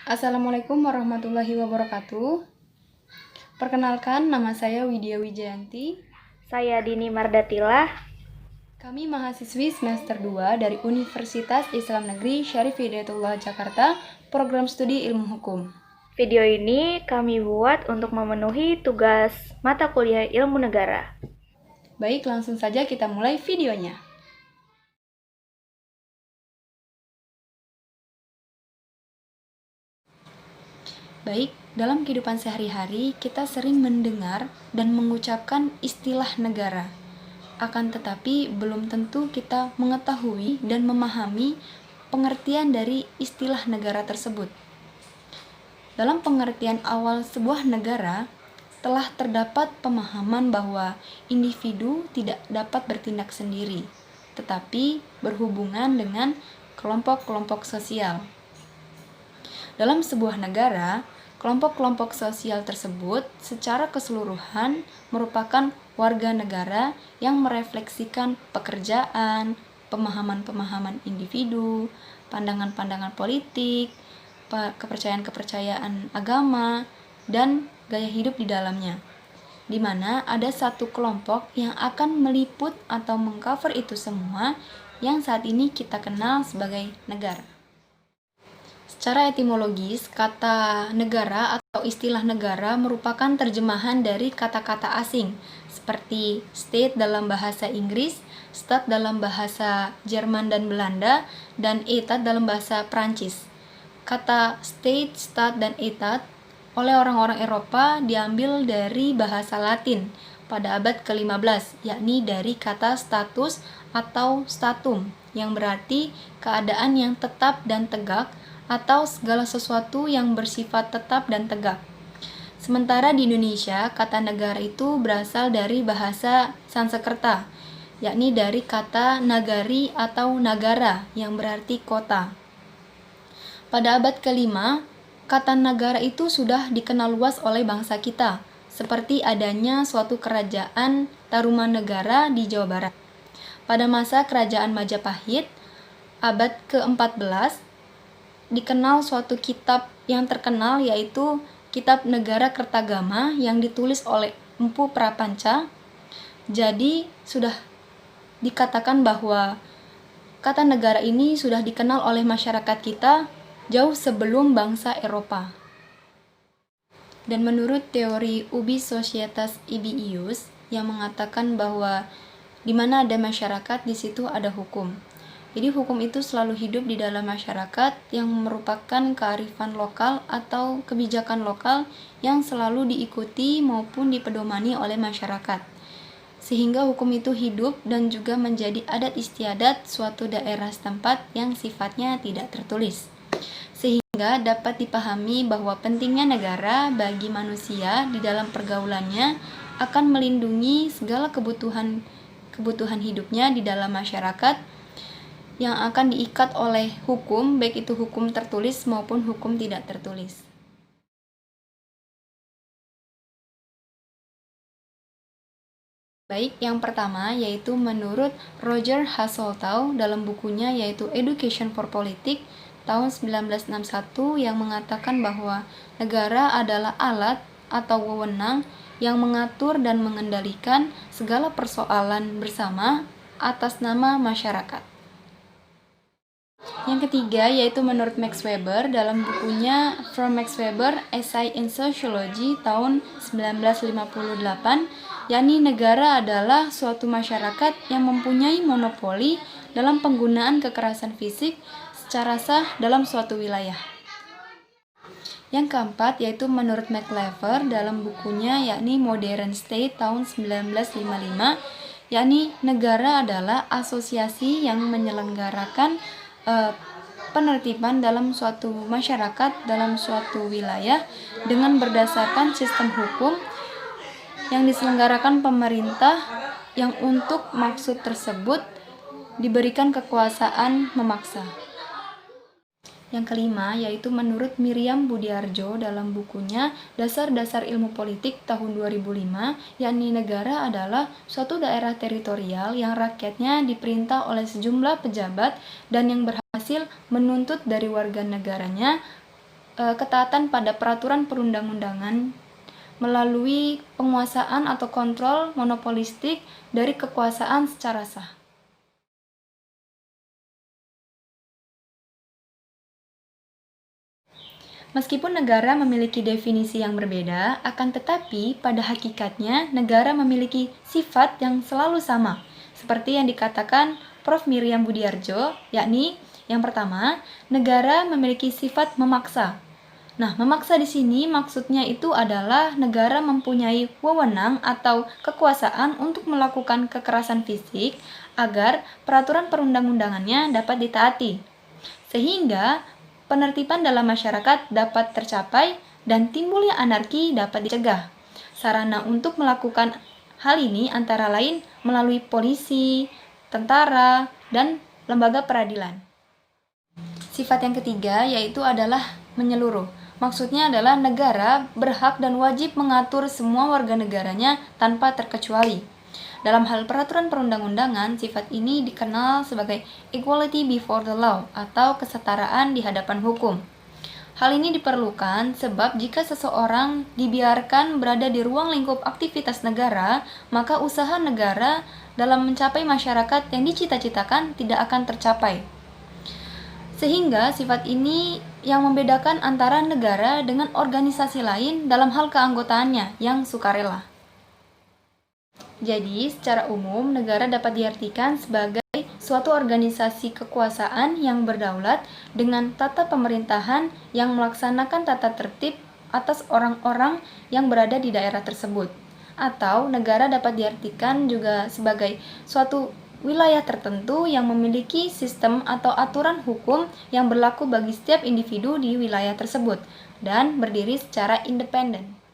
Assalamualaikum warahmatullahi wabarakatuh. Perkenalkan, nama saya Widya Wijayanti. Saya Dini Mardatila. Kami mahasiswi semester 2 dari Universitas Islam Negeri Syarif Hidayatullah Jakarta, program studi Ilmu Hukum. Video ini kami buat untuk memenuhi tugas mata kuliah Ilmu Negara. Baik, langsung saja kita mulai videonya. Baik, dalam kehidupan sehari-hari kita sering mendengar dan mengucapkan istilah negara. Akan tetapi belum tentu kita mengetahui dan memahami pengertian dari istilah negara tersebut. Dalam pengertian awal sebuah negara, telah terdapat pemahaman bahwa individu tidak dapat bertindak sendiri, tetapi berhubungan dengan kelompok-kelompok sosial. Dalam sebuah negara, kelompok-kelompok sosial tersebut secara keseluruhan merupakan warga negara yang merefleksikan pekerjaan, pemahaman-pemahaman individu, pandangan-pandangan politik, kepercayaan-kepercayaan agama, dan gaya hidup di dalamnya, di mana ada satu kelompok yang akan meliput atau mengcover itu semua yang saat ini kita kenal sebagai negara. Secara etimologis, kata negara atau istilah negara merupakan terjemahan dari kata-kata asing seperti state dalam bahasa Inggris, stat dalam bahasa Jerman dan Belanda, dan etat dalam bahasa Prancis. Kata state, stat, dan etat oleh orang-orang Eropa diambil dari bahasa Latin pada abad ke-15, yakni dari kata status atau statum, yang berarti keadaan yang tetap dan tegak, atau segala sesuatu yang bersifat tetap dan tegak. Sementara di Indonesia, kata negara itu berasal dari bahasa Sanskerta, yakni dari kata nagari atau nagara yang berarti kota. Pada abad ke-5, kata negara itu sudah dikenal luas oleh bangsa kita, seperti adanya suatu kerajaan Tarumanegara di Jawa Barat. Pada masa kerajaan Majapahit, abad ke-14, dikenal suatu kitab yang terkenal yaitu Kitab Negara Kertagama yang ditulis oleh Empu Prapanca. Jadi sudah dikatakan bahwa kata negara ini sudah dikenal oleh masyarakat kita jauh sebelum bangsa Eropa. Dan menurut teori Ubi Societas Ibius yang mengatakan bahwa di mana ada masyarakat, di situ ada hukum. Jadi hukum itu selalu hidup di dalam masyarakat yang merupakan kearifan lokal atau kebijakan lokal yang selalu diikuti maupun dipedomani oleh masyarakat. Sehingga hukum itu hidup dan juga menjadi adat istiadat suatu daerah setempat yang sifatnya tidak tertulis. Sehingga dapat dipahami bahwa pentingnya negara bagi manusia di dalam pergaulannya akan melindungi segala kebutuhan hidupnya di dalam masyarakat yang akan diikat oleh hukum, baik itu hukum tertulis maupun hukum tidak tertulis. Baik, yang pertama yaitu menurut Roger Hasseltau dalam bukunya yaitu Education for Politics tahun 1961 yang mengatakan bahwa negara adalah alat atau wewenang yang mengatur dan mengendalikan segala persoalan bersama atas nama masyarakat. Yang ketiga yaitu menurut Max Weber dalam bukunya From Max Weber Essay in Sociology tahun 1958, yakni negara adalah suatu masyarakat yang mempunyai monopoli dalam penggunaan kekerasan fisik secara sah dalam suatu wilayah. Yang keempat yaitu menurut McLever dalam bukunya yakni Modern State tahun 1955, yakni negara adalah asosiasi yang menyelenggarakan penertiban dalam suatu masyarakat dalam suatu wilayah dengan berdasarkan sistem hukum yang diselenggarakan pemerintah yang untuk maksud tersebut diberikan kekuasaan memaksa. Yang kelima yaitu menurut Miriam Budiarjo dalam bukunya Dasar-Dasar Ilmu Politik tahun 2005, yakni negara adalah suatu daerah teritorial yang rakyatnya diperintah oleh sejumlah pejabat dan yang berhasil menuntut dari warga negaranya ketaatan pada peraturan perundang-undangan melalui penguasaan atau kontrol monopolistik dari kekuasaan secara sah. Meskipun negara memiliki definisi yang berbeda, akan tetapi pada hakikatnya negara memiliki sifat yang selalu sama, seperti yang dikatakan Prof. Miriam Budiarjo, yakni yang pertama, negara memiliki sifat memaksa. Nah, memaksa di sini maksudnya itu adalah negara mempunyai wewenang atau kekuasaan untuk melakukan kekerasan fisik agar peraturan perundang-undangannya dapat ditaati, sehingga penertiban dalam masyarakat dapat tercapai dan timbulnya anarki dapat dicegah. Sarana untuk melakukan hal ini antara lain melalui polisi, tentara, dan lembaga peradilan. Sifat yang ketiga yaitu adalah menyeluruh. Maksudnya adalah negara berhak dan wajib mengatur semua warga negaranya tanpa terkecuali. Dalam hal peraturan perundang-undangan, sifat ini dikenal sebagai equality before the law atau kesetaraan di hadapan hukum. Hal ini diperlukan sebab jika seseorang dibiarkan berada di ruang lingkup aktivitas negara, maka usaha negara dalam mencapai masyarakat yang dicita-citakan tidak akan tercapai. Sehingga sifat ini yang membedakan antara negara dengan organisasi lain dalam hal keanggotaannya yang sukarela. Jadi, secara umum, negara dapat diartikan sebagai suatu organisasi kekuasaan yang berdaulat dengan tata pemerintahan yang melaksanakan tata tertib atas orang-orang yang berada di daerah tersebut. Atau, negara dapat diartikan juga sebagai suatu wilayah tertentu yang memiliki sistem atau aturan hukum yang berlaku bagi setiap individu di wilayah tersebut dan berdiri secara independen.